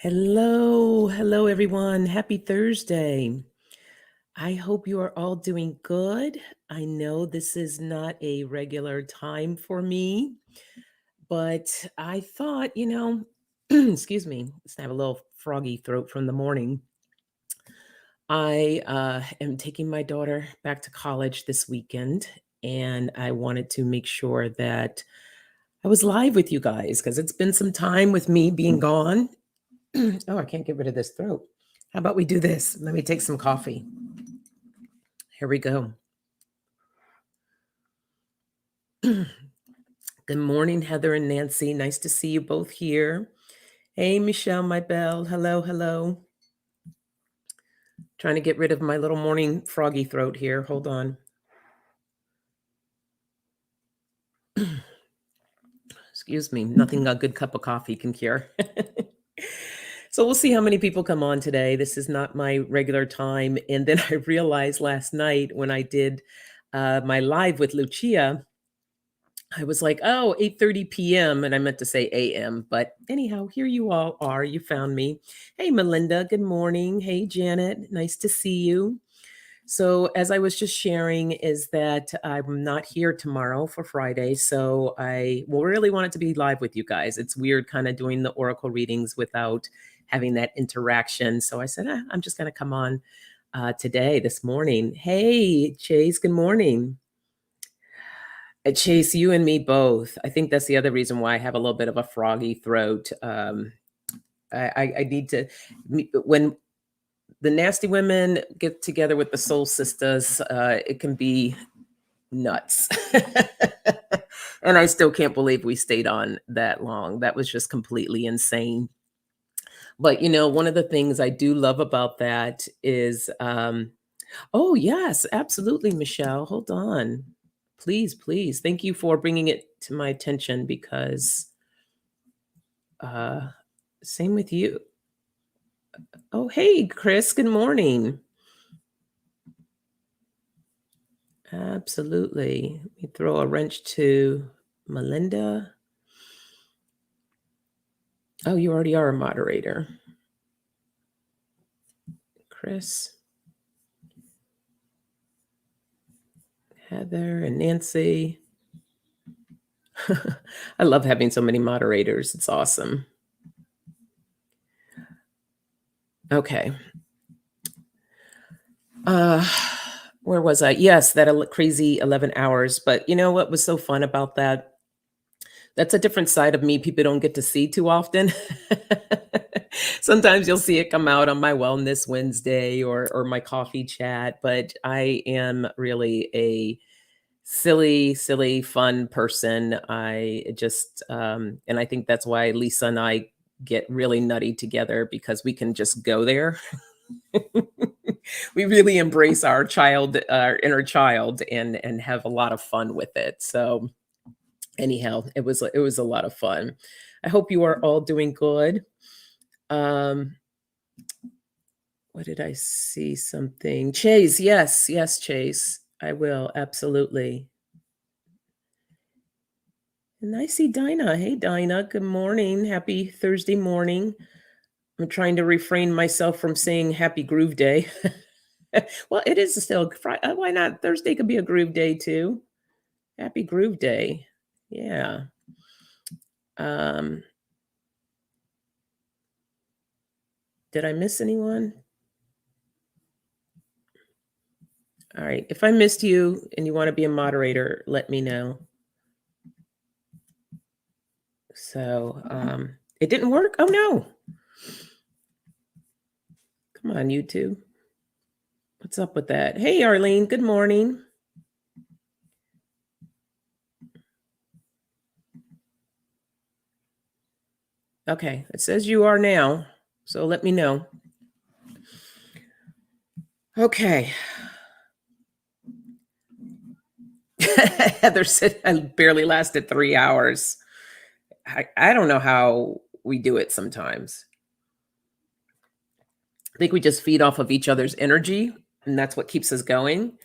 Hello, everyone. Happy Thursday. I hope you are all doing good. I know this is not a regular time for me, but I thought, excuse me, I have a little froggy throat from the morning. I am taking my daughter back to college this weekend, and I wanted to make sure that I was live with you guys because it's been some time with me being gone. Oh, I can't get rid of this throat. How about we do this? Let me take some coffee. Here we go. Good morning, Heather and Nancy. Nice to see you both here. Hey, Michelle, my belle. Hello. Trying to get rid of my little morning froggy throat here. Hold on. Excuse me. Nothing a good cup of coffee can cure. So we'll see how many people come on today. This is not my regular time. And then I realized last night when I did my live with Lucia, I was like, oh, 8:30 p.m. And I meant to say a.m. But anyhow, here you all are. You found me. Hey, Melinda. Good morning. Hey, Janet. Nice to see you. So, as I was just sharing, is that I'm not here tomorrow for Friday. So, I will really want it to be live with you guys. It's weird kind of doing the oracle readings without having that interaction. So, I said, I'm just going to come on today, this morning. Hey, Chase. Good morning. Chase, you and me both. I think that's the other reason why I have a little bit of a froggy throat. I need to, when the nasty women get together with the soul sisters, it can be nuts. And I still can't believe we stayed on that long. That was just completely insane. But, one of the things I do love about that is, oh, yes, absolutely, Michelle. Hold on. Please. Thank you for bringing it to my attention because same with you. Oh, hey, Chris. Good morning. Absolutely. Let me throw a wrench to Melinda. Oh, you already are a moderator. Chris, Heather, and Nancy. I love having so many moderators. It's awesome. Okay. Where was I? Yes, that crazy 11 hours. But you know what was so fun about that? That's a different side of me people don't get to see too often. Sometimes you'll see it come out on my Wellness Wednesday or my coffee chat, but I am really a silly, fun person. I just and I think that's why Lisa and I get really nutty together because we can just go there. We really embrace our inner child, and have a lot of fun with it. So anyhow, it was a lot of fun. I hope you are all doing good. Um, what did I see? Something. Chase, yes, Chase. I will, absolutely. And I see Dinah. Hey, Dinah. Good morning. Happy Thursday morning. I'm trying to refrain myself from saying Happy Groove Day. Well, it is still Friday. Why not? Thursday could be a groove day too. Happy Groove Day. Yeah. Um, did I miss anyone? All right. If I missed you and you want to be a moderator, let me know. So it didn't work. Oh no. Come on, YouTube. What's up with that? Hey, Arlene. Good morning. Okay. It says you are now. So let me know. Okay. Heather said I barely lasted 3 hours. I don't know how we do it sometimes. I think we just feed off of each other's energy, and that's what keeps us going.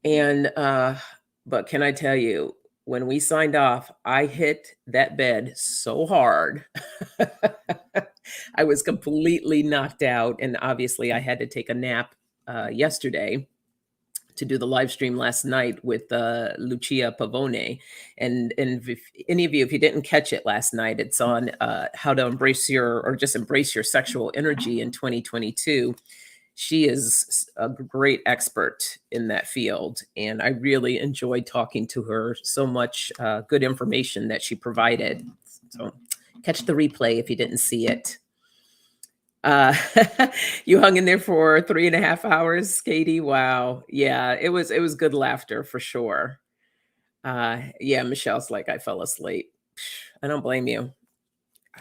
And but can I tell you, when we signed off, I hit that bed so hard. I was completely knocked out, and obviously I had to take a nap yesterday to do the live stream last night with Lucia Pavone. And if any of you, if you didn't catch it last night, it's on how to embrace your, or just embrace your sexual energy in 2022. She is a great expert in that field, and I really enjoyed talking to her. So much good information that she provided. So catch the replay if you didn't see it. You hung in there for 3.5 hours, Katie. Wow. Yeah, it was good laughter for sure. Yeah, Michelle's like, I fell asleep. I don't blame you.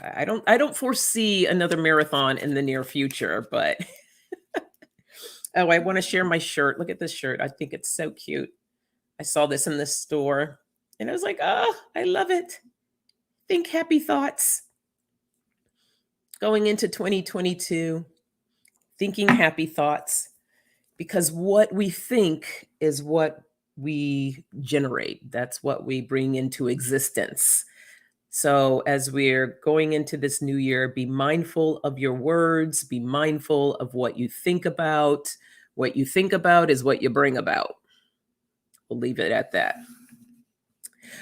I don't foresee another marathon in the near future, but oh, I want to share my shirt. Look at this shirt. I think it's so cute. I saw this in the store and I was like, oh, I love it. Think happy thoughts. Going into 2022, thinking happy thoughts, because what we think is what we generate. That's what we bring into existence. So, as we're going into this new year, be mindful of your words, be mindful of what you think about. What you think about is what you bring about. We'll leave it at that.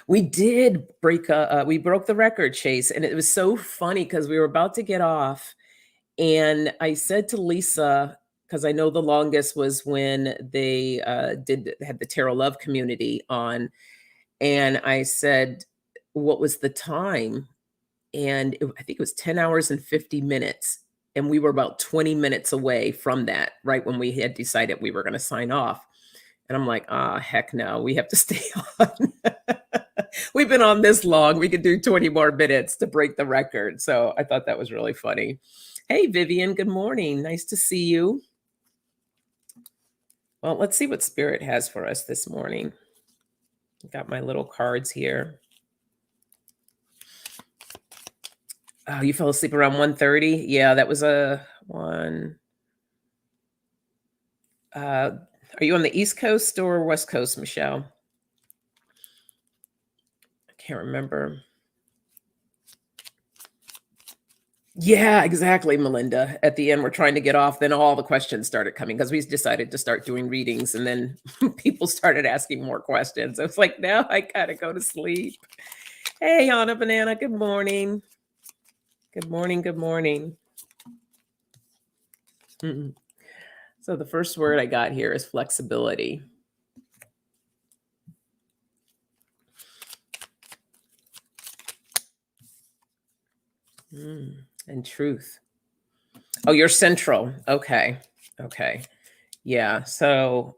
We did we broke the record, Chase, and it was so funny because we were about to get off, and I said to Lisa, because I know the longest was when they had the Tarot Love community on, and I said, what was the time? And I think it was 10 hours and 50 minutes. And we were about 20 minutes away from that, right when we had decided we were going to sign off. And I'm like, heck no, we have to stay on. We've been on this long. We could do 20 more minutes to break the record. So I thought that was really funny. Hey, Vivian, good morning. Nice to see you. Well, let's see what Spirit has for us this morning. Got my little cards here. Oh, you fell asleep around 1:30? Yeah, that was a one. Are you on the East Coast or West Coast, Michelle? I can't remember. Yeah, exactly, Melinda. At the end, we're trying to get off. Then all the questions started coming because we decided to start doing readings, and then people started asking more questions. I was like, now I gotta go to sleep. Hey, Anna Banana, good morning. Good morning, good morning. So the first word I got here is flexibility. And truth. Oh, you're central. Okay. Okay. Yeah. So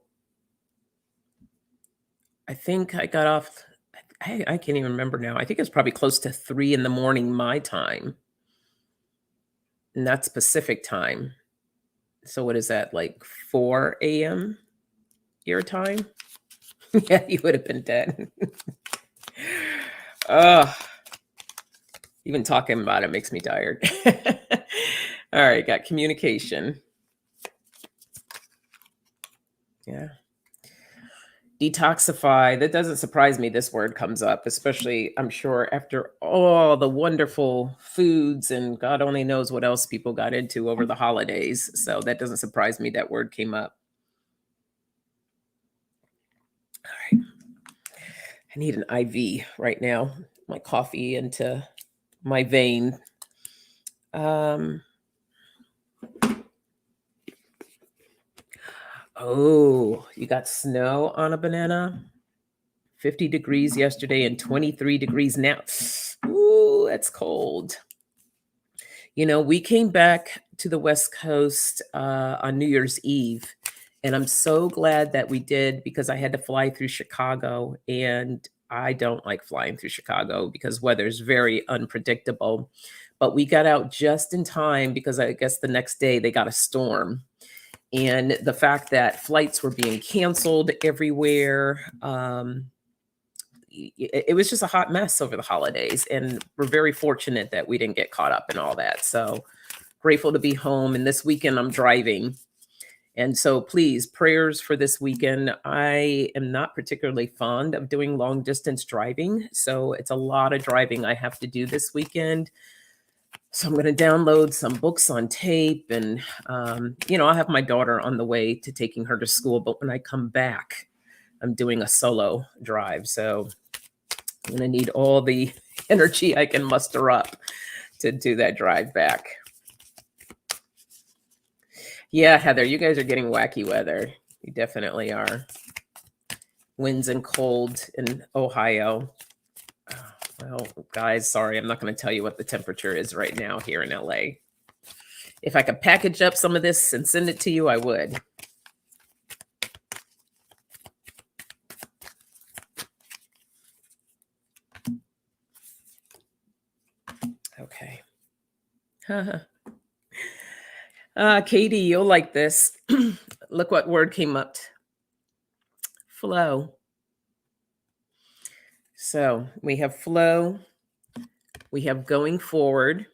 I think I got off. I can't even remember now. I think it was probably close to 3 a.m. my time. And that's Pacific time. So what is that, like 4 a.m. your time? Yeah, you would have been dead. Even talking about it makes me tired. All right, got communication. Yeah. Detoxify. That doesn't surprise me. This word comes up, especially, I'm sure, after all the wonderful foods and God only knows what else people got into over the holidays. So that doesn't surprise me that word came up. All right. I need an IV right now. My coffee into my vein. Oh, you got snow on a banana? 50 degrees yesterday and 23 degrees now. Ooh, that's cold. You know, we came back to the West Coast on New Year's Eve, and I'm so glad that we did because I had to fly through Chicago, and I don't like flying through Chicago because weather's very unpredictable. But we got out just in time because I guess the next day they got a storm. And the fact that flights were being canceled everywhere, it was just a hot mess over the holidays. And we're very fortunate that we didn't get caught up in all that. So grateful to be home. And this weekend I'm driving. And so please, prayers for this weekend. I am not particularly fond of doing long distance driving. So it's a lot of driving I have to do this weekend. So I'm going to download some books on tape, and I'll have my daughter on the way to taking her to school. But when I come back, I'm doing a solo drive, so I'm going to need all the energy I can muster up to do that drive back. Yeah, Heather, you guys are getting wacky weather. You definitely are. Winds and cold in Ohio. Well, guys, sorry, I'm not going to tell you what the temperature is right now here in LA. If I could package up some of this and send it to you, I would. Okay. Katie, you'll like this. Look what word came up. Flow. So we have flow, we have going forward,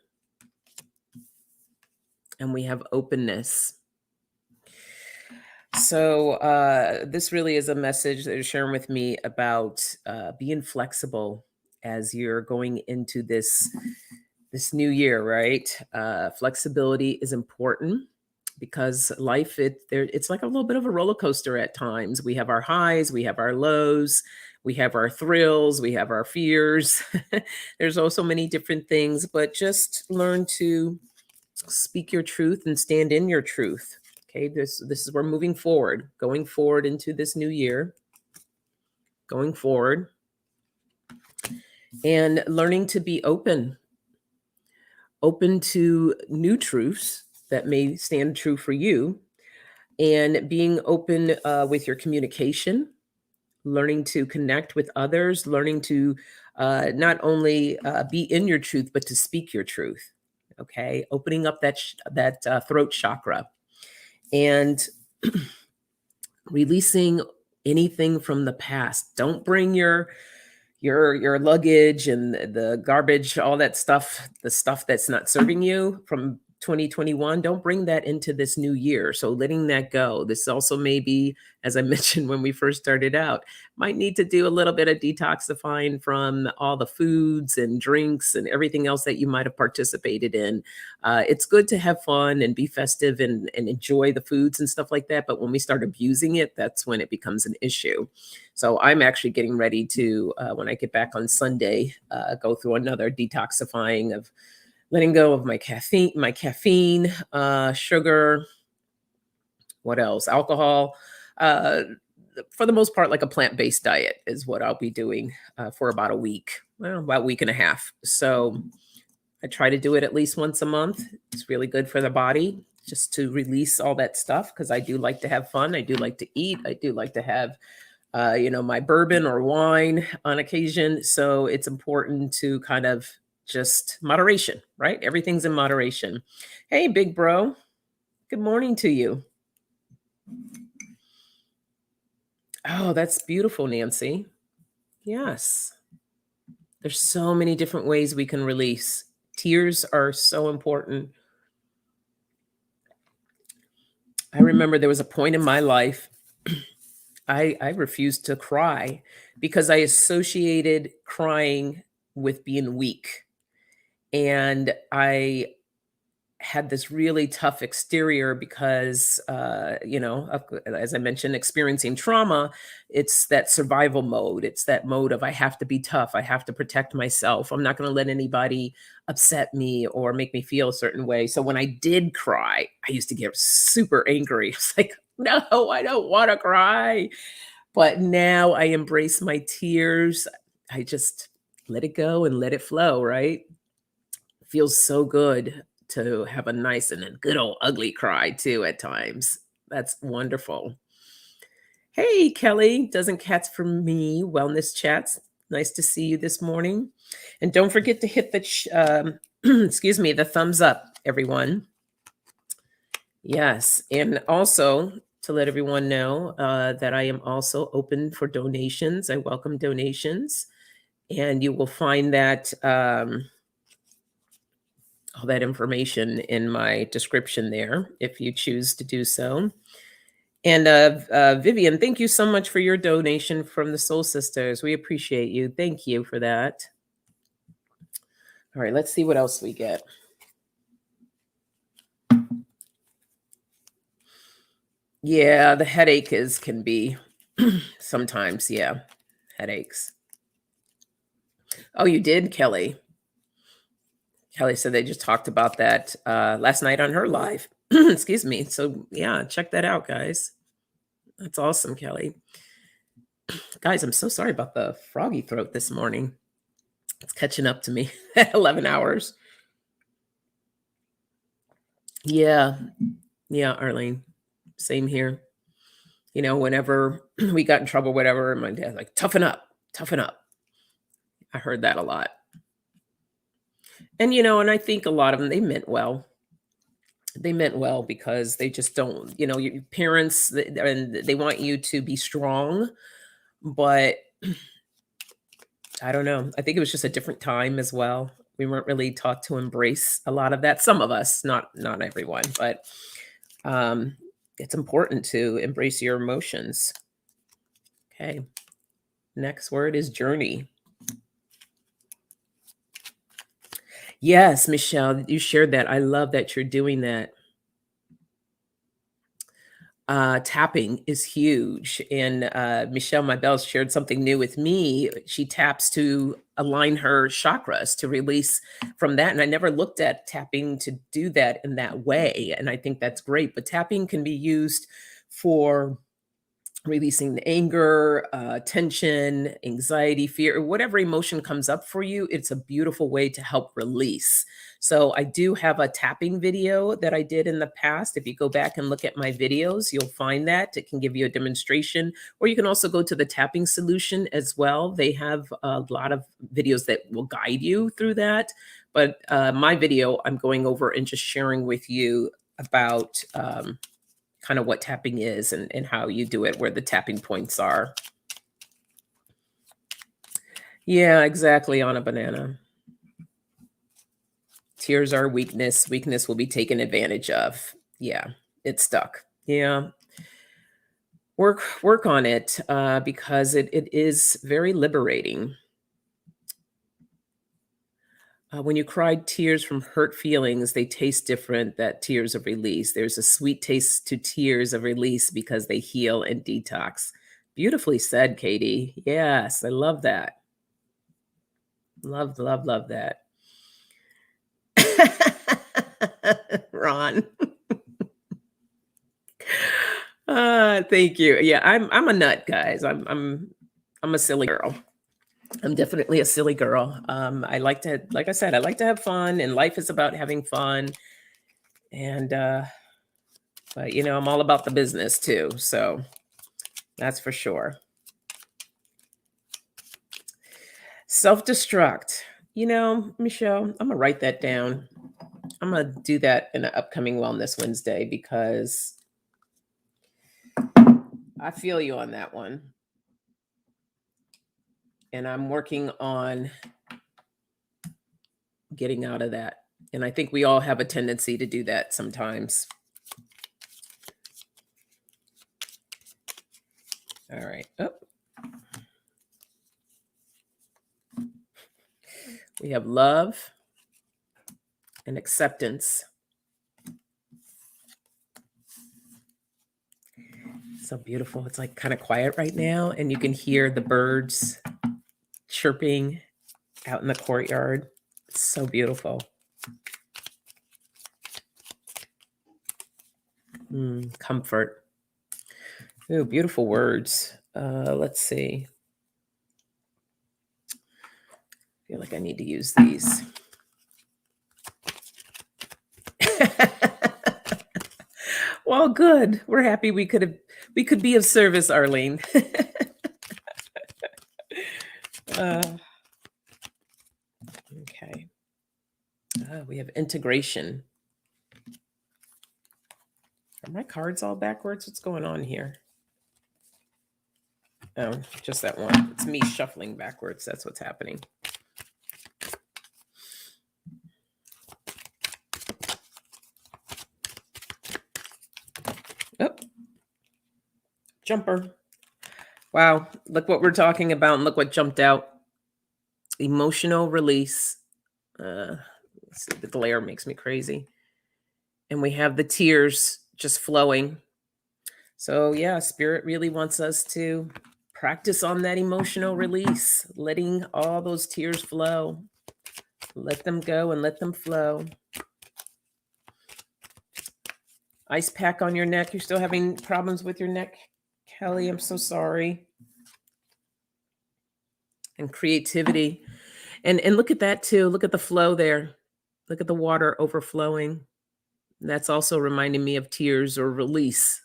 and we have openness. So this really is a message that you're sharing with me about being flexible as you're going into this new year, right? Flexibility is important because life, it's like a little bit of a roller coaster at times. We have our highs, we have our lows, we have our thrills, we have our fears. There's also many different things, but just learn to speak your truth and stand in your truth. Okay, this is we're moving forward, going forward into this new year, going forward, and learning to be open to new truths that may stand true for you, and being open with your communication, learning to connect with others, learning to not only be in your truth, but to speak your truth. Okay, opening up that throat chakra, and releasing anything from the past. Don't bring your luggage and the garbage, all that stuff, the stuff that's not serving you from 2021. Don't bring that into this new year. So letting that go. This also may be, as I mentioned when we first started out, might need to do a little bit of detoxifying from all the foods and drinks and everything else that you might have participated in. It's good to have fun and be festive and enjoy the foods and stuff like that. But when we start abusing it, that's when it becomes an issue. So I'm actually getting ready to, when I get back on Sunday, go through another detoxifying of letting go of my caffeine, sugar, what else? Alcohol. For the most part, like a plant-based diet is what I'll be doing for about a week, about a week and a half. So I try to do it at least once a month. It's really good for the body just to release all that stuff, because I do like to have fun. I do like to eat. I do like to have my bourbon or wine on occasion. So it's important to kind of just moderation, right? Everything's in moderation. Hey, big bro. Good morning to you. Oh, that's beautiful, Nancy. Yes. There's so many different ways we can release. Tears are so important. I remember there was a point in my life I refused to cry because I associated crying with being weak. And I had this really tough exterior because, as I mentioned, experiencing trauma, it's that survival mode. It's that mode of I have to be tough. I have to protect myself. I'm not going to let anybody upset me or make me feel a certain way. So when I did cry, I used to get super angry. It's like, no, I don't want to cry. But now I embrace my tears. I just let it go and let it flow, right? Feels so good to have a nice and a good old ugly cry too at times. That's wonderful. Hey, Kelly, Doesn't Cats for Me Wellness Chats. Nice to see you this morning. And don't forget to hit the, excuse me, the thumbs up, everyone. Yes. And also to let everyone know that I am also open for donations. I welcome donations. And you will find that all that information in my description there if you choose to do so. And Vivian, thank you so much for your donation from the Soul Sisters. We appreciate you. Thank you for that. All right, let's see what else we get. Yeah, the headache can be sometimes, yeah, headaches. Oh, you did, Kelly? Kelly said they just talked about that, last night on her live. Excuse me. So, yeah, check that out, guys. That's awesome, Kelly. Guys, I'm so sorry about the froggy throat this morning. It's catching up to me at 11 hours. Yeah. Yeah, Arlene. Same here. You know, whenever we got in trouble, whatever, my dad's like, toughen up, toughen up. I heard that a lot. And, you know, and I think a lot of them, they meant well. They meant well because they just don't, you know, your parents, and they want you to be strong, but I don't know. I think it was just a different time as well. We weren't really taught to embrace a lot of that. Some of us, not everyone, but um, it's important to embrace your emotions. Okay. Next word is journey. Yes, Michelle, you shared that. I love that you're doing that. Tapping is huge. And Michelle Mybell shared something new with me. She taps to align her chakras to release from that. And I never looked at tapping to do that in that way. And I think that's great. But tapping can be used for releasing the anger, tension, anxiety, fear, whatever emotion comes up for you. It's a beautiful way to help release. So I do have a tapping video that I did in the past. If you go back and look at my videos, you'll find that. It can give you a demonstration, or you can also go to the tapping solution as well. They have a lot of videos that will guide you through that. But my video, I'm going over and just sharing with you about kind of what tapping is and how you do it, where the tapping points are. Yeah, exactly, on a banana. Tears are weakness. Weakness will be taken advantage of. Yeah, it's stuck. Yeah. Work on it because it is very liberating. When you cried tears from hurt feelings, they taste different that tears of release. There's a sweet taste to tears of release because they heal and detox. Beautifully said, Katie. Yes, I love that. Love, love, love that. Ron. Thank you. Yeah, I'm a nut, guys. I'm a silly girl. I'm definitely a silly girl. I like to, like I said, I like to have fun, and life is about having fun. And but you know, I'm all about the business too. So that's for sure. Self-destruct. You know, Michelle, I'm gonna write that down. I'm gonna do that in an upcoming Wellness Wednesday because I feel you on that one. And I'm working on getting out of that. And I think we all have a tendency to do that sometimes. All right. Oh. We have love and acceptance. So beautiful. It's like kind of quiet right now, and you can hear the birds chirping out in the courtyard. It's so beautiful. Comfort. Ooh, beautiful words. Let's see. I feel like I need to use these. Well, good. We're happy we could be of service, Arlene. Okay. We have integration. Are my cards all backwards? What's going on here? Oh, just that one. It's me shuffling backwards. That's what's happening. Oh, jumper. Wow. Look what we're talking about and look what jumped out. Emotional release. Let's see, the glare makes me crazy. And we have the tears just flowing. So, yeah, spirit really wants us to practice on that emotional release, letting all those tears flow. Let them go and let them flow. Ice pack on your neck. You're still having problems with your neck, Kelly. I'm so sorry. And creativity. And look at that too. Look at the flow there. Look at the water overflowing. That's also reminding me of tears or release,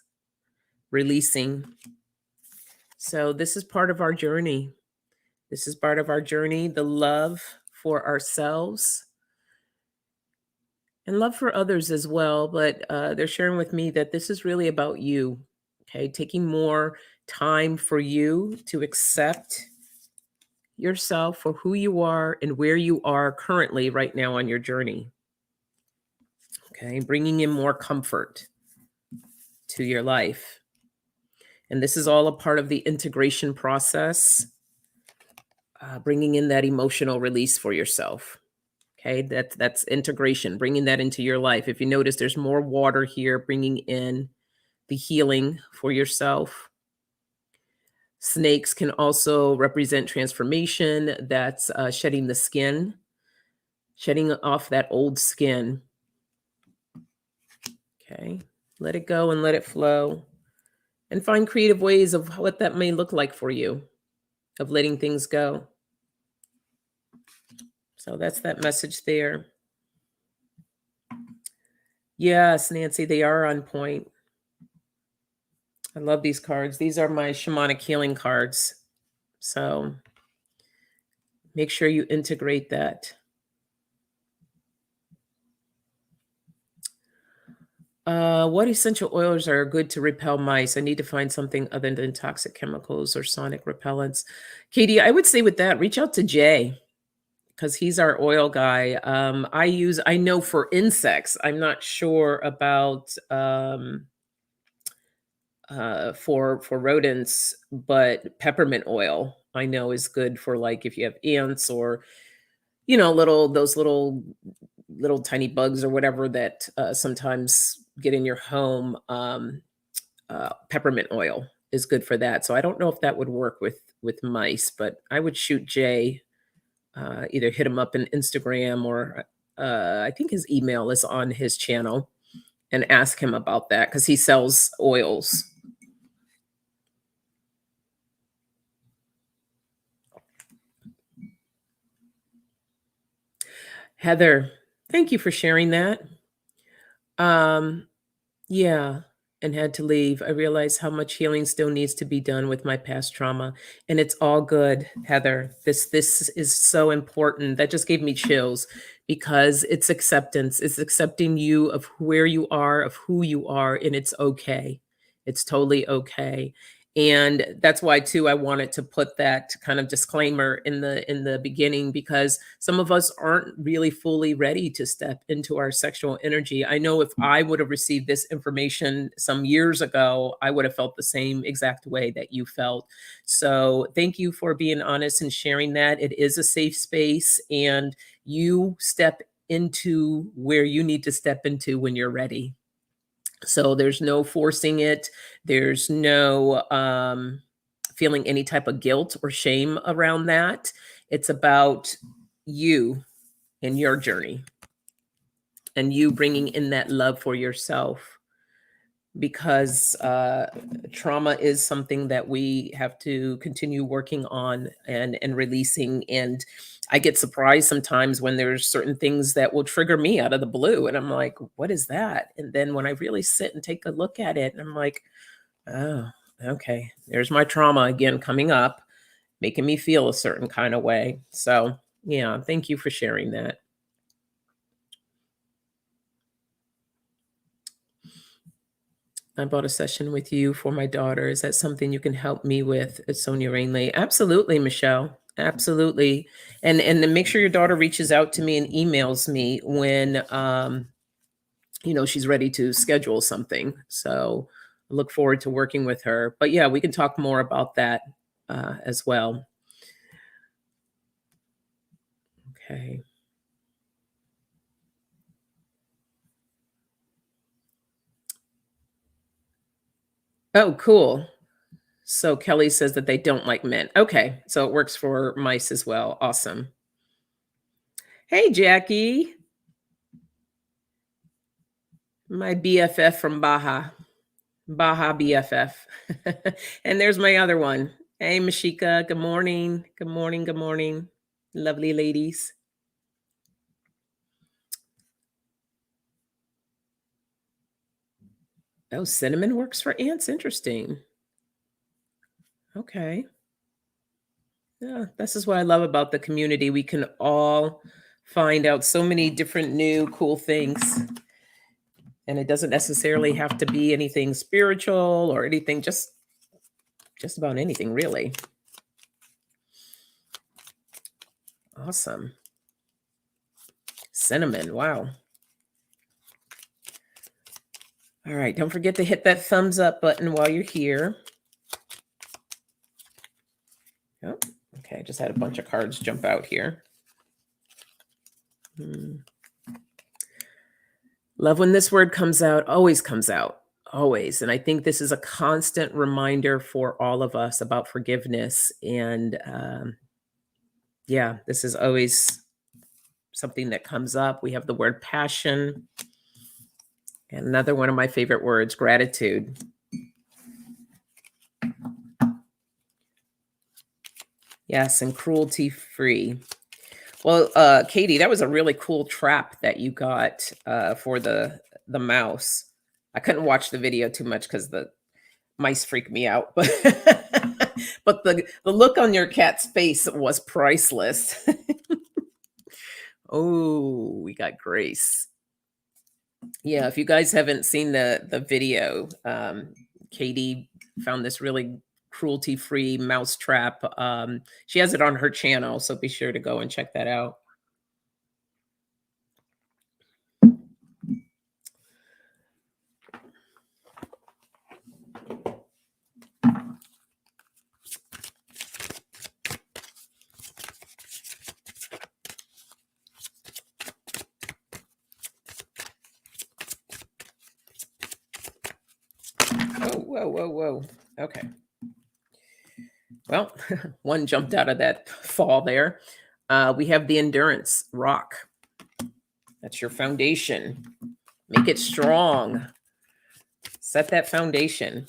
releasing. So this is part of our journey. This is part of our journey, the love for ourselves and love for others as well. But they're sharing with me that this is really about you. Okay, taking more time for you to accept yourself for who you are and where you are currently right now on your journey. Okay, bringing in more comfort to your life. And this is all a part of the integration process, bringing in that emotional release for yourself. Okay, that's integration, bringing that into your life. If you notice, there's more water here, bringing in the healing for yourself. Snakes can also represent transformation. That's shedding the skin, shedding off that old skin. Okay, let it go and let it flow. And find creative ways of what that may look like for you, of letting things go. So that's that message there. Yes, Nancy, they are on point. I love these cards. These are my shamanic healing cards. So make sure you integrate that. What essential oils are good to repel mice? I need to find something other than toxic chemicals or sonic repellents. Katie, I would say with that, reach out to Jay because he's our oil guy. I know for insects, I'm not sure about for rodents, but peppermint oil I know is good for like if you have ants or little tiny bugs or whatever that sometimes get in your home. Peppermint oil is good for that. So I don't know if that would work with mice, but I would shoot Jay, either hit him up in Instagram or I think his email is on his channel and ask him about that because he sells oils. Heather, thank you for sharing that. Um, yeah, and had to leave. I realized how much healing still needs to be done with my past trauma, and it's all good, Heather. This is so important. That just gave me chills because it's acceptance. It's accepting you of where you are, of who you are, and it's okay. It's totally okay. And that's why too I wanted to put that kind of disclaimer in the beginning because some of us aren't really fully ready to step into our sexual energy. I know if I would have received this information some years ago, I would have felt the same exact way that you felt. So thank you for being honest and sharing that. It is a safe space and you step into where you need to step into when you're ready. So there's no forcing it. There's no feeling any type of guilt or shame around that. It's about you and your journey and you bringing in that love for yourself because trauma is something that we have to continue working on and releasing. And I get surprised sometimes when there's certain things that will trigger me out of the blue. And I'm like, what is that? And then when I really sit and take a look at it, and I'm like, oh, okay, there's my trauma again coming up, making me feel a certain kind of way. So, yeah, thank you for sharing that. I bought a session with you for my daughter. Is that something you can help me with? It's Sonia Rainley. Absolutely, Michelle. Absolutely. And then make sure your daughter reaches out to me and emails me when she's ready to schedule something. So I look forward to working with her. But yeah, we can talk more about that as well. Okay. Oh, cool. So Kelly says that they don't like mint. Okay, so it works for mice as well. Awesome. Hey, Jackie, my BFF from Baja. Baja BFF. And there's my other one. Hey, Mashika. Good morning. Good morning. Good morning. Lovely ladies. Oh, cinnamon works for ants. Interesting. Okay. Yeah, this is what I love about the community. We can all find out so many different new cool things. And it doesn't necessarily have to be anything spiritual or anything, just about anything, really. Awesome. Cinnamon. Wow. All right. Don't forget to hit that thumbs up button while you're here. Oh, okay. I just had a bunch of cards jump out here. Love when this word comes out, always, always. And I think this is a constant reminder for all of us about forgiveness. And yeah, this is always something that comes up. We have the word passion. And another one of my favorite words, gratitude. Yes, and cruelty free. Well, Katie, that was a really cool trap that you got for the mouse. I couldn't watch the video too much because the mice freak me out, but but the look on your cat's face was priceless. Oh, we got Grace. Yeah, if you guys haven't seen the video, Katie found this really cruelty-free mouse trap. She has it on her channel, so be sure to go and check that out. Oh, whoa, whoa, whoa. Okay. Well, one jumped out of that fall there. We have the endurance rock. That's your foundation. Make it strong. Set that foundation.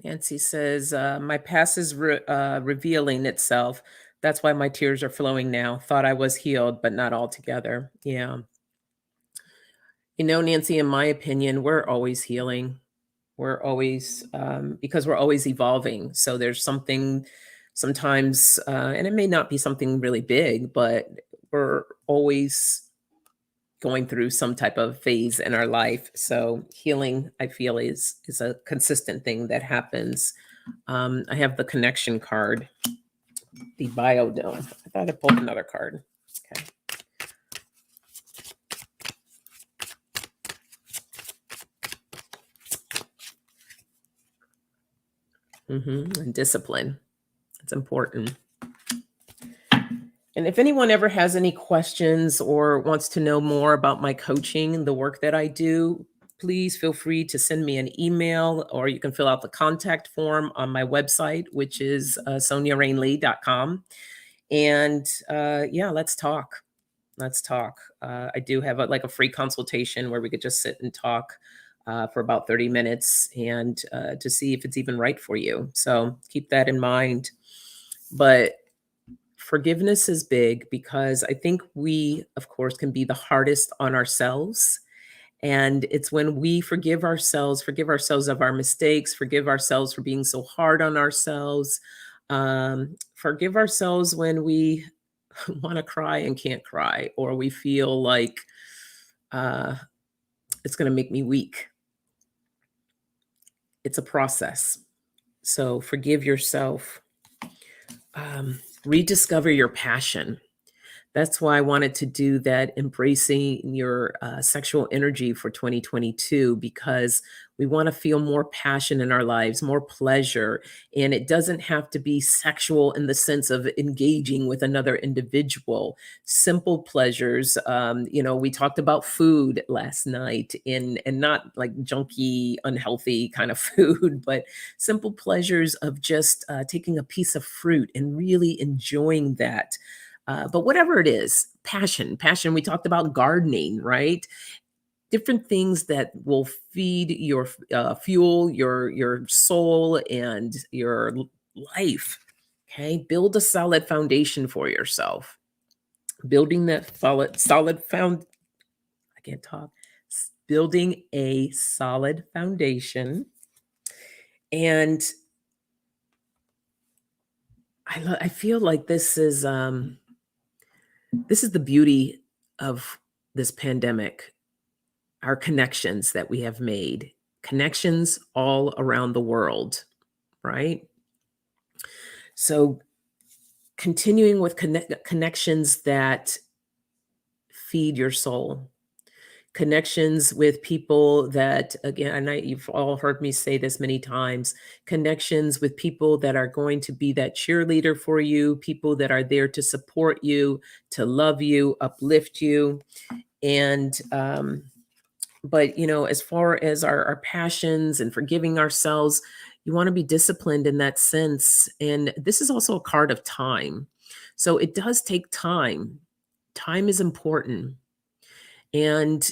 Nancy says, my past is revealing itself. That's why my tears are flowing now. Thought I was healed, but not altogether. Yeah. You know, Nancy, in my opinion, we're always healing. We're always, because we're always evolving. So there's something sometimes, and it may not be something really big, but we're always going through some type of phase in our life. So healing, I feel, is a consistent thing that happens. I have the connection card, the biodome. I thought I pulled another card. Okay. And discipline. It's important. And if anyone ever has any questions or wants to know more about my coaching, the work that I do, please feel free to send me an email, or you can fill out the contact form on my website, which is soniarainlee.com. And yeah, let's talk. Let's talk. I do have like a free consultation where we could just sit and talk for about 30 minutes and to see if it's even right for you. So keep that in mind. But forgiveness is big because I think we, of course, can be the hardest on ourselves. And it's when we forgive ourselves of our mistakes, forgive ourselves for being so hard on ourselves, forgive ourselves when we want to cry and can't cry, or we feel like it's going to make me weak. It's a process. So forgive yourself. Rediscover your passion. That's why I wanted to do that embracing your sexual energy for 2022 because we want to feel more passion in our lives, more pleasure. And it doesn't have to be sexual in the sense of engaging with another individual. Simple pleasures. We talked about food last night and not like junky, unhealthy kind of food, but simple pleasures of just taking a piece of fruit and really enjoying that, but whatever it is, passion. We talked about gardening, right? Different things that will feed your fuel, your soul, and your life. Okay, build a solid foundation for yourself. Building that solid found. I can't talk. Building a solid foundation, and I feel like this is the beauty of this pandemic, our connections that we have made, connections all around the world, right? So, continuing with connections that feed your soul, connections with people that, again, you've all heard me say this many times, connections with people that are going to be that cheerleader for you, people that are there to support you, to love you, uplift you. And but as far as our passions and forgiving ourselves, you want to be disciplined in that sense. And this is also a card of time, so it does take time. Time is important. And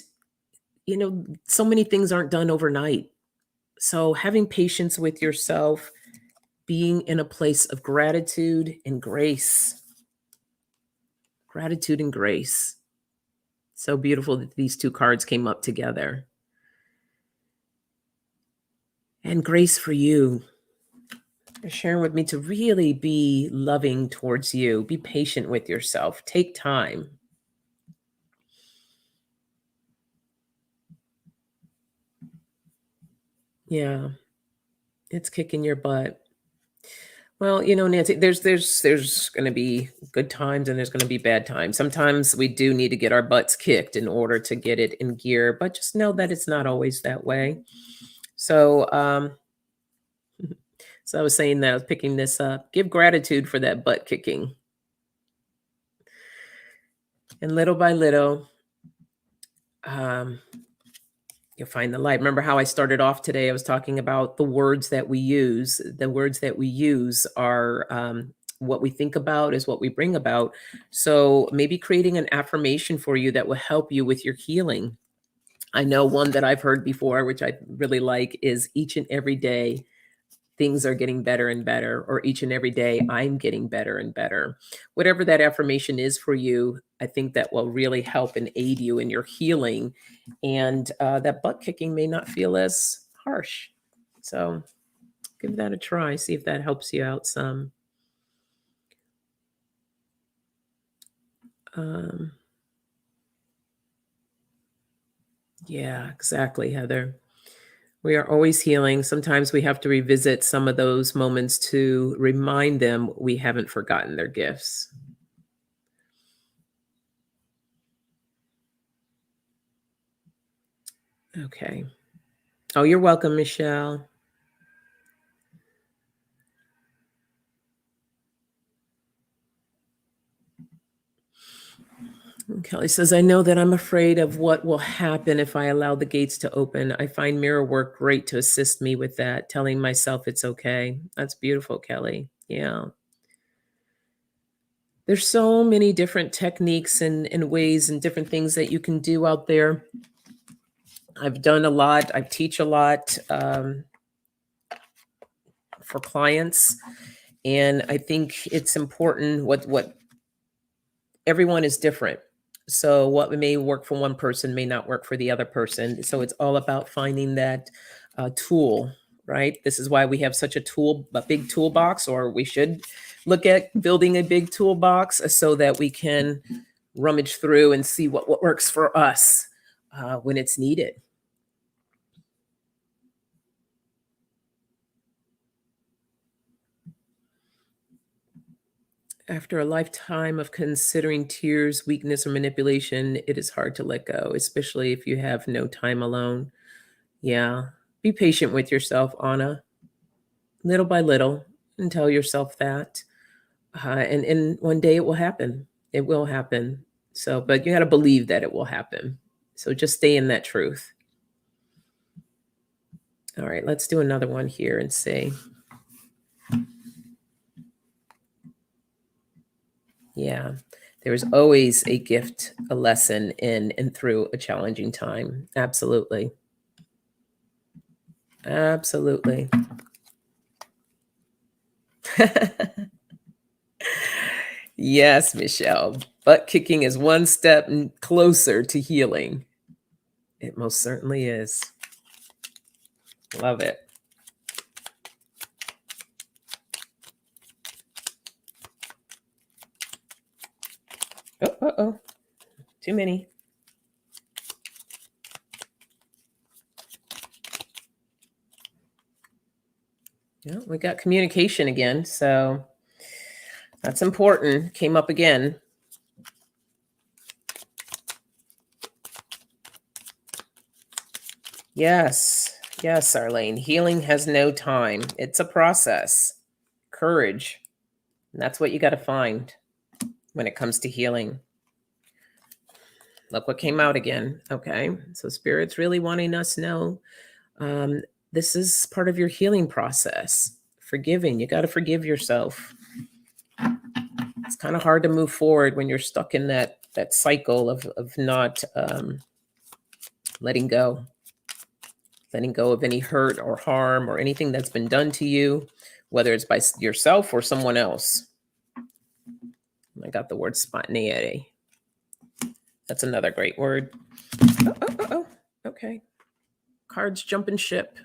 so many things aren't done overnight, so having patience with yourself, being in a place of gratitude and grace. So beautiful that these two cards came up together. And grace for you, for sharing with me to really be loving towards you. Be patient with yourself. Take time. Yeah, it's kicking your butt. Well, Nancy, there's going to be good times and there's going to be bad times. Sometimes we do need to get our butts kicked in order to get it in gear, but just know that it's not always that way. So, so I was saying that I was picking this up. Give gratitude for that butt kicking, and little by little, um, you'll find the light. Remember how I started off today? I was talking about the words that we use. The words that we use are what we think about is what we bring about. So maybe creating an affirmation for you that will help you with your healing. I know one that I've heard before, which I really like, is each and every day things are getting better and better, or each and every day I'm getting better and better. Whatever that affirmation is for you, I think that will really help and aid you in your healing. And that butt kicking may not feel as harsh. So give that a try, see if that helps you out some. Um, yeah, exactly, Heather. We are always healing. Sometimes we have to revisit some of those moments to remind them we haven't forgotten their gifts. Okay. Oh, you're welcome, Michelle. Kelly says, I know that I'm afraid of what will happen if I allow the gates to open. I find mirror work great to assist me with that, telling myself it's okay. That's beautiful, Kelly. Yeah. There's so many different techniques and ways and different things that you can do out there. I've done a lot. I teach a lot for clients. And I think it's important what everyone is different. So what may work for one person may not work for the other person. So it's all about finding that tool, right? This is why we have such a big toolbox, or we should look at building a big toolbox so that we can rummage through and see what works for us when it's needed. After a lifetime of considering tears, weakness, or manipulation, it is hard to let go, especially if you have no time alone. Yeah. Be patient with yourself, Anna, little by little, and tell yourself that. And one day it will happen. It will happen. So, but you got to believe that it will happen. So just stay in that truth. All right, let's do another one here and see. Yeah, there's always a gift, a lesson in and through a challenging time. Absolutely. Absolutely. Yes, Michelle. Butt kicking is one step closer to healing. It most certainly is. Love it. Oh. Too many. Yeah, we got communication again. So that's important. Came up again. Yes. Yes, Arlene. Healing has no time. It's a process. Courage. And that's what you got to find when it comes to healing. Look what came out again. Okay. So Spirit's really wanting us to know this is part of your healing process. Forgiving. You got to forgive yourself. It's kind of hard to move forward when you're stuck in that cycle of not letting go of any hurt or harm or anything that's been done to you, whether it's by yourself or someone else. I got the word spontaneity. That's another great word. Oh. Okay. Cards jumping ship.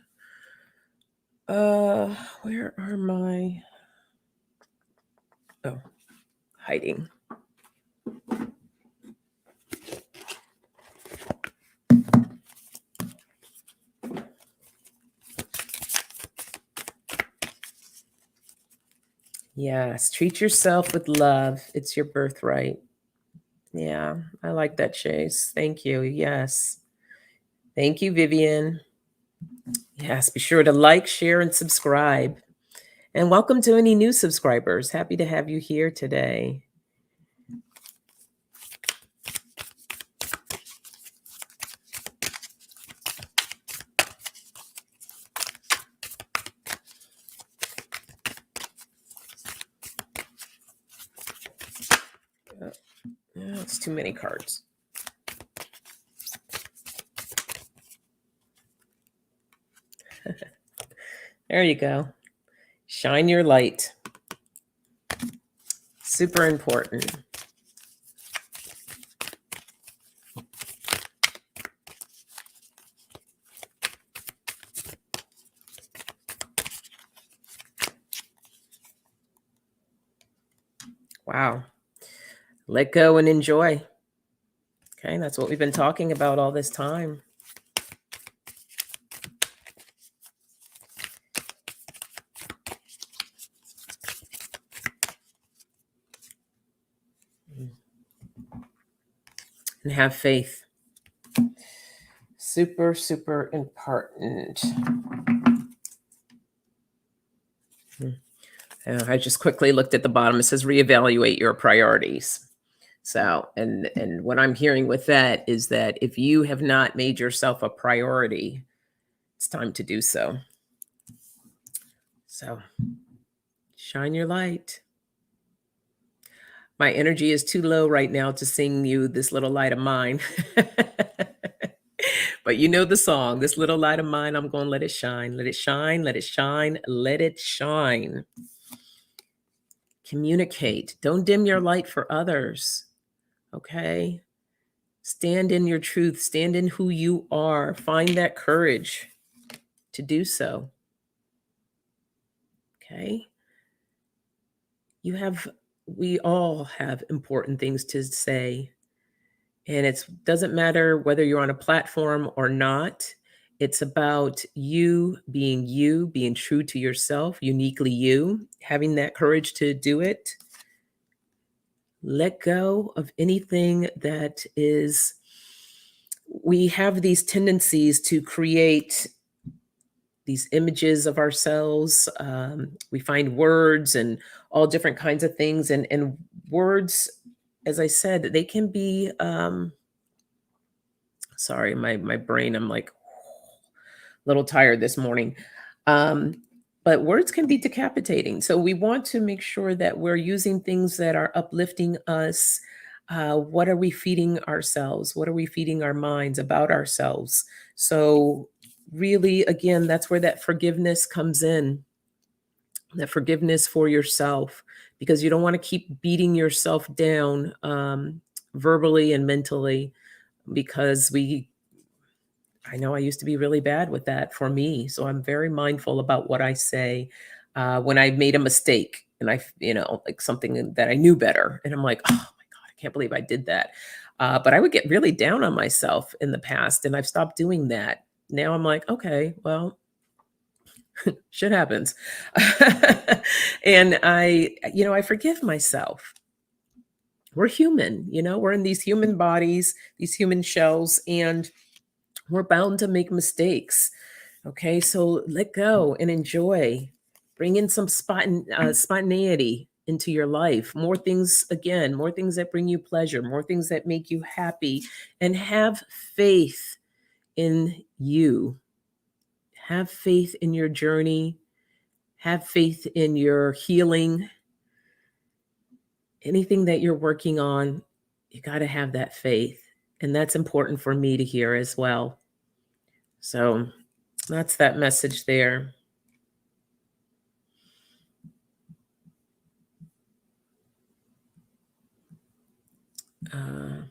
Where are my... Oh, hiding. Yes, treat yourself with love. It's your birthright. Yeah, I like that, Chase. Thank you. Yes. Thank you, Vivian. Yes, be sure to like, share, and subscribe. And welcome to any new subscribers. Happy to have you here today. It's too many cards. There you go. Shine your light. Super important. Wow. Let go and enjoy. Okay, that's what we've been talking about all this time. And have faith. Super, super important. I just quickly looked at the bottom. It says reevaluate your priorities. So, and what I'm hearing with that is that if you have not made yourself a priority, it's time to do so. So, shine your light. My energy is too low right now to sing you This Little Light of Mine. But you know the song, This Little Light of Mine, I'm going to let it shine. Let it shine, let it shine, let it shine. Communicate. Don't dim your light for others. Okay? Stand in your truth. Stand in who you are. Find that courage to do so. Okay? We all have important things to say. And it doesn't matter whether you're on a platform or not. It's about you, being true to yourself, uniquely you, having that courage to do it. Let go of anything that is, we have these tendencies to create these images of ourselves. We find words and all different kinds of things. And words, as I said, they can be, sorry, my brain, I'm like a little tired this morning. Um, but words can be decapitating. So we want to make sure that we're using things that are uplifting us. What are we feeding ourselves? What are we feeding our minds about ourselves? So, really, again, that's where that forgiveness comes in, that forgiveness for yourself, because you don't want to keep beating yourself down, verbally and mentally, because I know I used to be really bad with that for me. So I'm very mindful about what I say, when I made a mistake and like something that I knew better. And I'm like, oh my God, I can't believe I did that. But I would get really down on myself in the past, and I've stopped doing that. Now I'm like, okay, well, shit happens. And I forgive myself. We're human, we're in these human bodies, these human shells, and we're bound to make mistakes. Okay, so let go and enjoy. Bring in some spontaneity into your life. More things, again, more things that bring you pleasure, more things that make you happy, and have faith in you. Have faith in your journey. Have faith in your healing. Anything that you're working on, you got to have that faith. And that's important for me to hear as well. So that's that message there. Uh,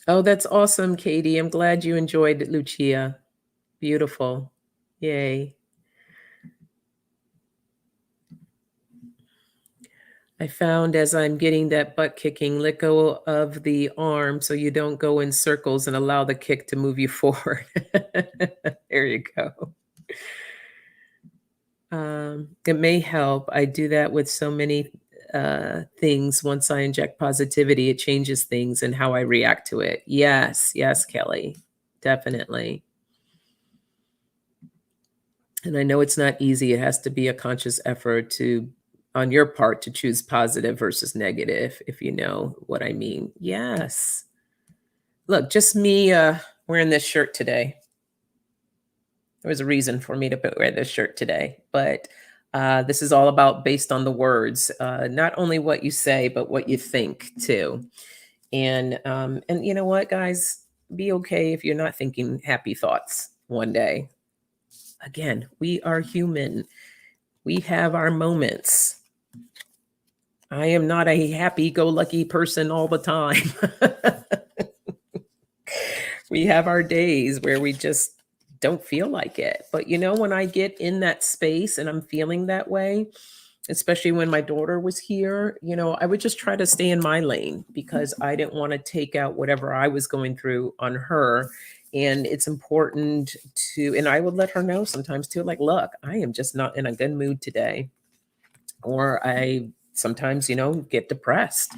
oh, that's awesome, Katie. I'm glad you enjoyed it, Lucia. Beautiful. Yay. I found as I'm getting that butt kicking, let go of the arm so you don't go in circles and allow the kick to move you forward. There you go. It may help. I do that with so many things. Once I inject positivity, it changes things and how I react to it. Yes, yes, Kelly, definitely. And I know it's not easy. It has to be a conscious effort on your part, to choose positive versus negative, if you know what I mean. Yes. Look, just me wearing this shirt today. There was a reason for me to wear this shirt today, but this is all about based on the words, not only what you say, but what you think too. And you know what, guys, be okay if you're not thinking happy thoughts one day. Again, we are human. We have our moments. I am not a happy-go-lucky person all the time. We have our days where we just don't feel like it. But when I get in that space and I'm feeling that way, especially when my daughter was here, I would just try to stay in my lane because I didn't want to take out whatever I was going through on her. And it's important and I would let her know sometimes too, like, look, I am just not in a good mood today. Or I sometimes, get depressed.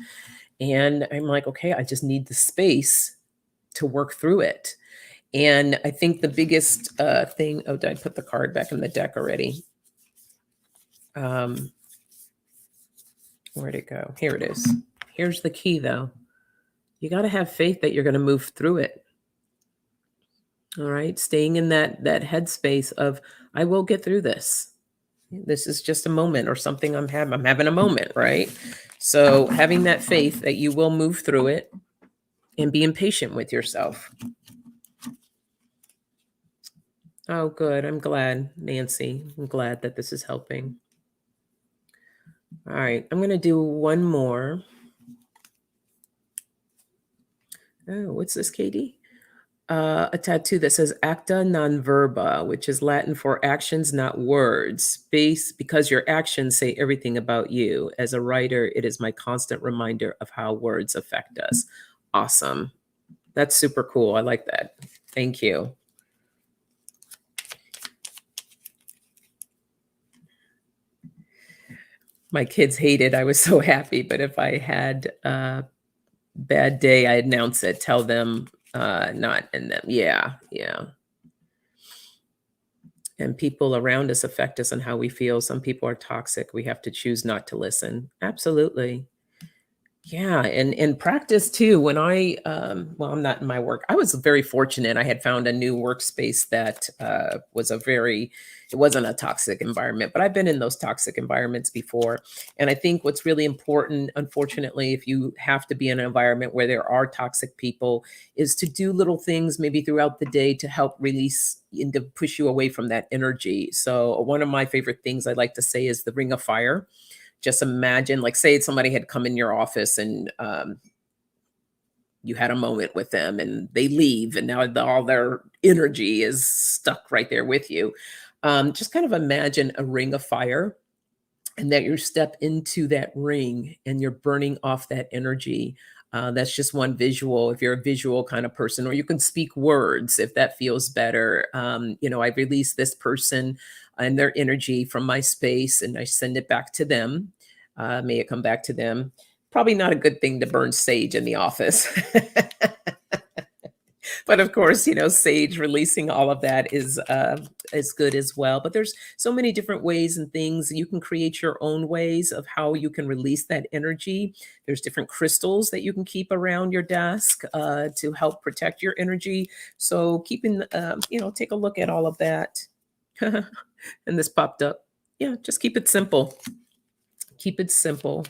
And I'm like, okay, I just need the space to work through it. And I think the biggest thing, oh, did I put the card back in the deck already? Where'd it go? Here it is. Here's the key, though. You got to have faith that you're going to move through it. All right. Staying in that headspace of, I will get through this. This is just a moment or something I'm having a moment, right? So having that faith that you will move through it and being patient with yourself. Oh, good. I'm glad, Nancy. I'm glad that this is helping. All right. I'm going to do one more. Oh, what's this, Katie? A tattoo that says acta non verba, which is Latin for actions, not words. Because your actions say everything about you. As a writer, it is my constant reminder of how words affect us. Awesome. That's super cool. I like that. Thank you. My kids hate it. I was so happy, but if I had a bad day, I announce it, tell them, not and them. Yeah, yeah. And people around us affect us and how we feel. Some people are toxic. We have to choose not to listen. Absolutely. Yeah, and practice too. When well, I'm not in my work. I was very fortunate. I had found a new workspace that was a very, it wasn't a toxic environment, but I've been in those toxic environments before. And I think what's really important, unfortunately, if you have to be in an environment where there are toxic people, is to do little things maybe throughout the day to help release and to push you away from that energy. So one of my favorite things I like to say is the ring of fire. Just imagine, like, say somebody had come in your office and you had a moment with them and they leave, and now all their energy is stuck right there with you. Just kind of imagine a ring of fire and that you step into that ring and you're burning off that energy. That's just one visual if you're a visual kind of person, or you can speak words if that feels better. I release this person and their energy from my space and I send it back to them. May it come back to them. Probably not a good thing to burn sage in the office. But of course, sage releasing all of that is good as well. But there's so many different ways and things you can create your own ways of how you can release that energy. There's different crystals that you can keep around your desk to help protect your energy. So take a look at all of that. And this popped up. Yeah, just keep it simple. Keep it simple.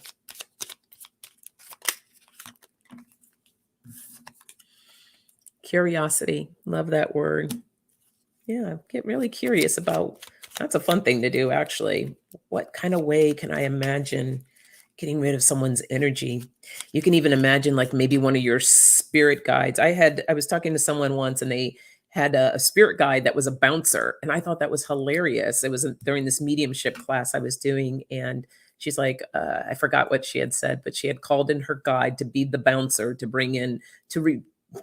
Curiosity. Love that word. Yeah, get really curious about, that's a fun thing to do actually. What kind of way can I imagine getting rid of someone's energy? You can even imagine like maybe one of your spirit guides. I was talking to someone once and they had a spirit guide that was a bouncer and I thought that was hilarious. It was during this mediumship class I was doing and she's like I forgot what she had said, but she had called in her guide to be the bouncer to bring in to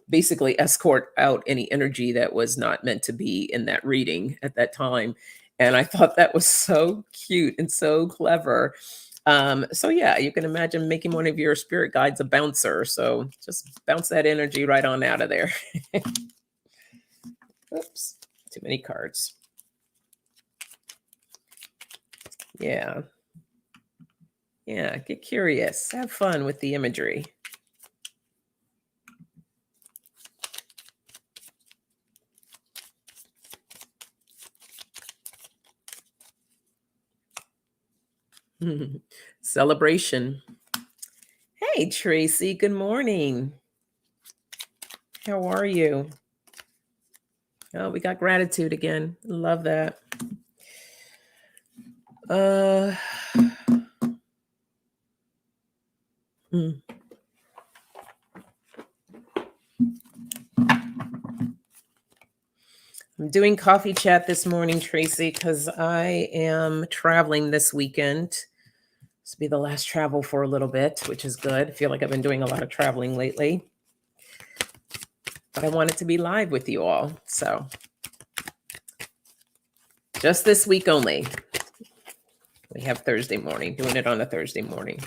basically escort out any energy that was not meant to be in that reading at that time. And I thought that was so cute and so clever. So yeah, you can imagine making one of your spirit guides a bouncer. So just bounce that energy right on out of there. Oops, too many cards. Yeah. Yeah, get curious. Have fun with the imagery. Celebration. Hey, Tracy, good morning. How are you? Oh, we got gratitude again. Love that. Uh, hmm. I'm doing coffee chat this morning, Tracy, because I am traveling this weekend. This will be the last travel for a little bit, which is good. I feel like I've been doing a lot of traveling lately. But I wanted to be live with you all. So just this week only. We have Thursday morning, doing it on a Thursday morning.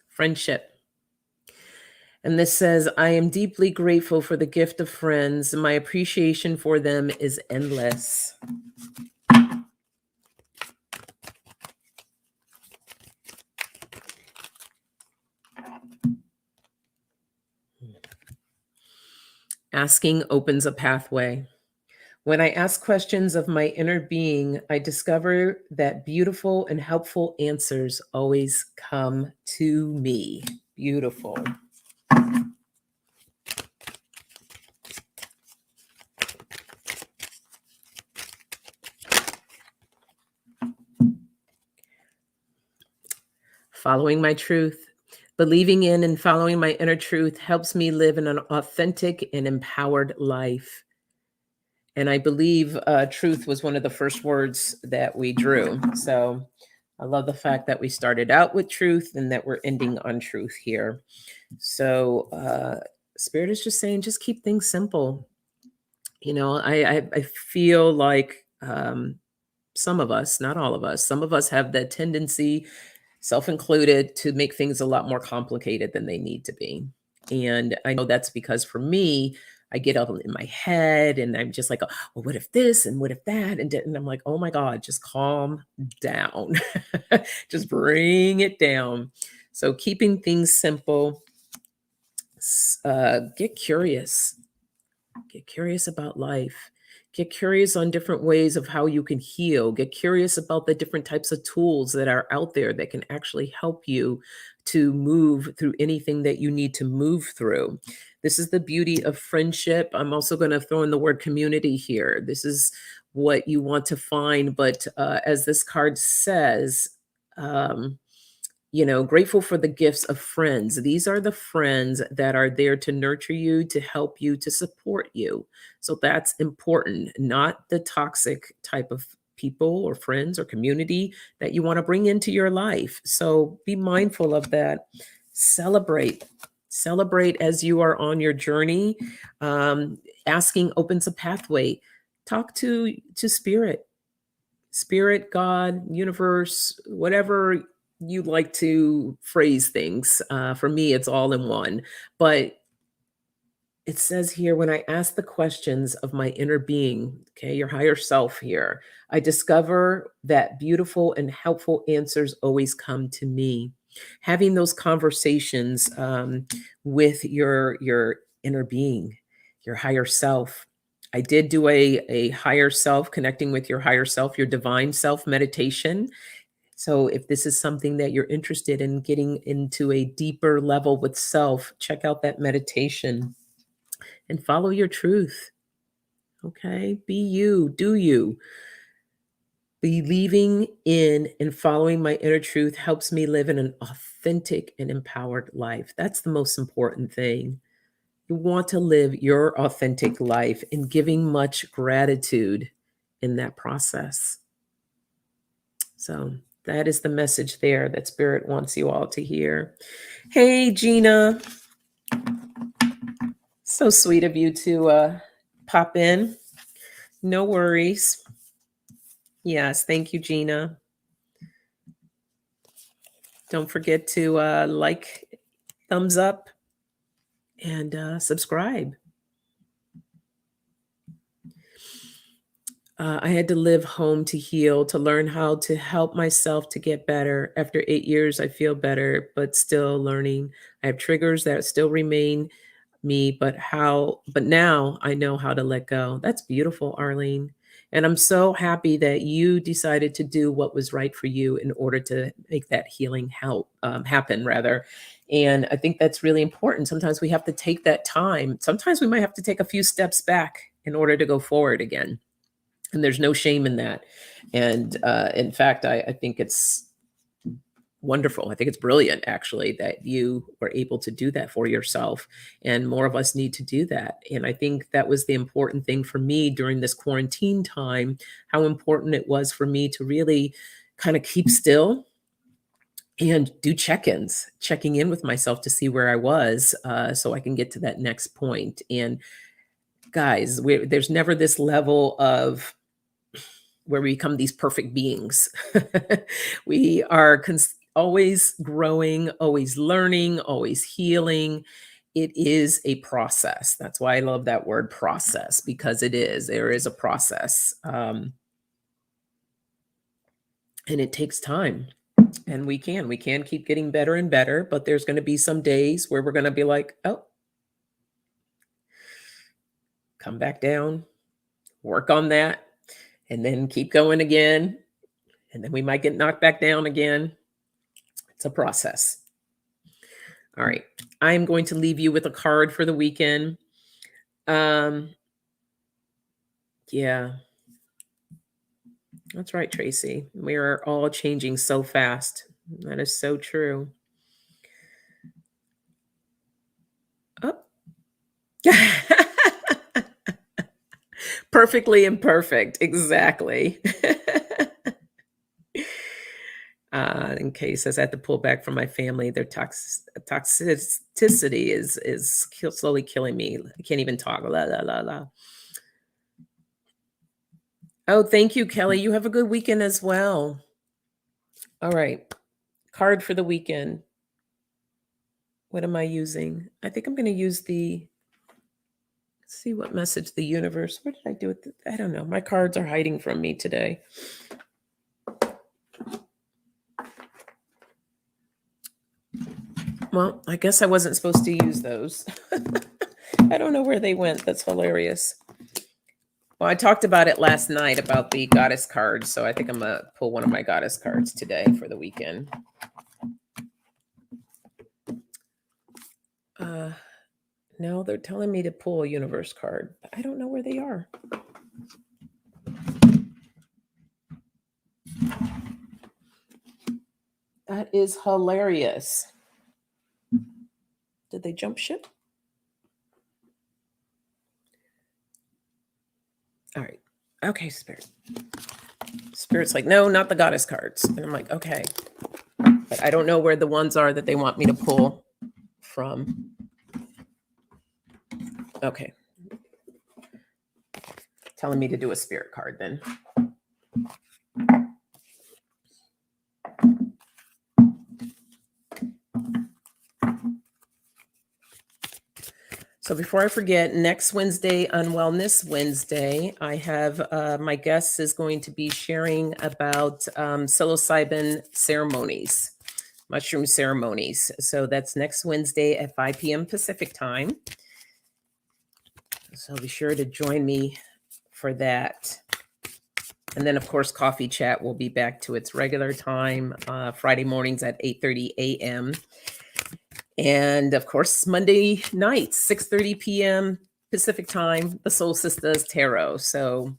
Friendship. And this says, I am deeply grateful for the gift of friends. My appreciation for them is endless. Asking opens a pathway. When I ask questions of my inner being, I discover that beautiful and helpful answers always come to me. Beautiful. Following my truth. Believing in and following my inner truth helps me live in an authentic and empowered life. And I believe truth was one of the first words that we drew. So I love the fact that we started out with truth and that we're ending on truth here. So Spirit is just saying, just keep things simple. I feel like some of us, not all of us, some of us have that tendency, self included, to make things a lot more complicated than they need to be. And I know that's because for me, I get up in my head and I'm just like, oh, well, what if this and what if that? And I'm like, oh my God, just calm down. Just bring it down. So keeping things simple, get curious. Get curious about life. Get curious on different ways of how you can heal. Get curious about the different types of tools that are out there that can actually help you to move through anything that you need to move through. This is the beauty of friendship. I'm also going to throw in the word community here. This is what you want to find. But as this card says, um, grateful for the gifts of friends. These are the friends that are there to nurture you, to help you, to support you. So that's important, not the toxic type of people or friends or community that you want to bring into your life. So be mindful of that. Celebrate. Celebrate as you are on your journey. Um, Asking opens a pathway. Talk to spirit, God, universe, whatever you like to phrase things. For me, it's all in one. But it says here, when I ask the questions of my inner being, okay, your higher self here, I discover that beautiful and helpful answers always come to me. Having those conversations with your inner being, your higher self. I did do a higher self, connecting with your higher self, your divine self meditation. So if this is something that you're interested in, getting into a deeper level with self, check out that meditation and follow your truth. Okay? Be you, do you. Believing in and following my inner truth helps me live in an authentic and empowered life. That's the most important thing. You want to live your authentic life and giving much gratitude in that process. So that is the message there that Spirit wants you all to hear. Hey, Gina. So sweet of you to pop in. No worries. Yes, thank you, Gina. Don't forget to like, thumbs up, and subscribe. I had to live home to heal, to learn how to help myself to get better. After 8 years, I feel better, but still learning. I have triggers that still remain me, but now I know how to let go. That's beautiful, Arlene. And I'm so happy that you decided to do what was right for you in order to make that healing happen, rather. And I think that's really important. Sometimes we have to take that time. Sometimes we might have to take a few steps back in order to go forward again. And there's no shame in that. And in fact, I think it's wonderful. I think it's brilliant, actually, that you were able to do that for yourself. And more of us need to do that. And I think that was the important thing for me during this quarantine time, how important it was for me to really kind of keep still and do check-ins, checking in with myself to see where I was, so I can get to that next point. And guys, there's never this level of where we become these perfect beings. We are always growing, always learning, always healing. It is a process. That's why I love that word process, because it is. There is a process. And it takes time. And we can keep getting better and better, but there's going to be some days where we're going to be like, oh, come back down, work on that, and then keep going again. And then we might get knocked back down again. It's a process. All right. I'm going to leave you with a card for the weekend. Yeah, that's right, Tracy. We are all changing so fast. That is so true. Oh. Perfectly imperfect. Exactly. In case I had to pull back from my family, their toxicity is slowly killing me. I can't even talk. La la la la. Oh, thank you, Kelly. You have a good weekend as well. All right. Card for the weekend. What am I using? I think I'm going to use let's see what message the universe. What did I do with I don't know. My cards are hiding from me today. Well, I guess I wasn't supposed to use those. I don't know where they went. That's hilarious. Well, I talked about it last night about the goddess cards, so I think I'm going to pull one of my goddess cards today for the weekend. No, they're telling me to pull a universe card, but I don't know where they are. That is hilarious. Did they jump ship? All right. Okay, Spirit. Spirit's like, no, not the goddess cards. And I'm like, okay. But I don't know where the ones are that they want me to pull from. Okay. Telling me to do a spirit card then. So before I forget, next Wednesday on Wellness Wednesday, I have my guest is going to be sharing about psilocybin ceremonies, mushroom ceremonies. So that's next Wednesday at 5 p.m. Pacific time. So be sure to join me for that. And then, of course, Coffee Chat will be back to its regular time, Friday mornings at 8:30 a.m. And, of course, Monday nights, 6:30 p.m. Pacific time, the Soul Sisters Tarot. So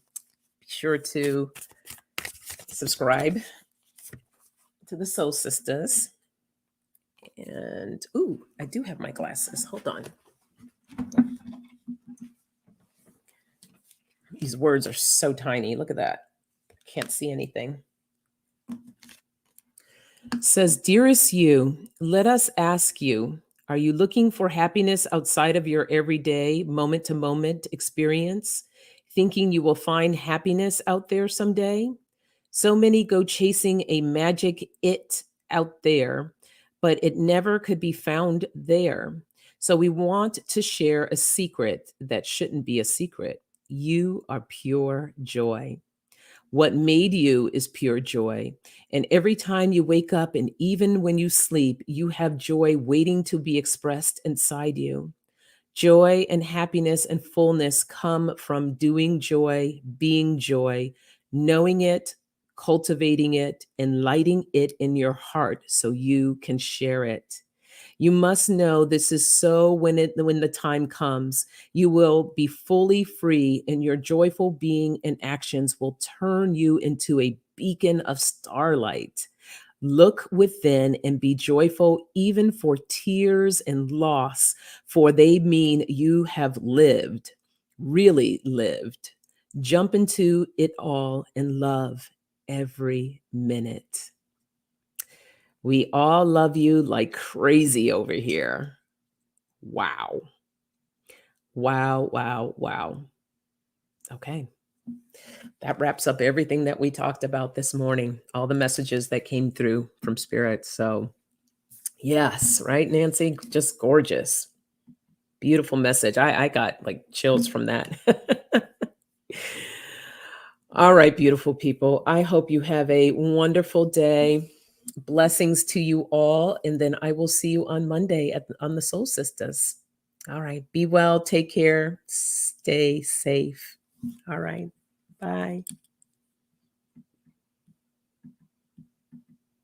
be sure to subscribe to the Soul Sisters. And, ooh, I do have my glasses. Hold on. These words are so tiny. Look at that. Can't see anything. It says, dearest you, let us ask you, are you looking for happiness outside of your everyday moment to moment experience, thinking you will find happiness out there someday? So many go chasing a magic it out there, but it never could be found there. So we want to share a secret that shouldn't be a secret. You are pure joy. What made you is pure joy. And every time you wake up and even when you sleep, you have joy waiting to be expressed inside you. Joy and happiness and fullness come from doing joy, being joy, knowing it, cultivating it, and lighting it in your heart so you can share it. You must know this is so when the time comes, you will be fully free and your joyful being and actions will turn you into a beacon of starlight. Look within and be joyful even for tears and loss, for they mean you have lived, really lived. Jump into it all and love every minute. We all love you like crazy over here. Wow. Wow, wow, wow. Okay. That wraps up everything that we talked about this morning, all the messages that came through from Spirit. So, yes, right, Nancy? Just gorgeous. Beautiful message. I got like chills from that. All right, beautiful people. I hope you have a wonderful day. Blessings to you all. And then I will see you on Monday on the Soul Sisters. All right. Be well. Take care. Stay safe. All right. Bye.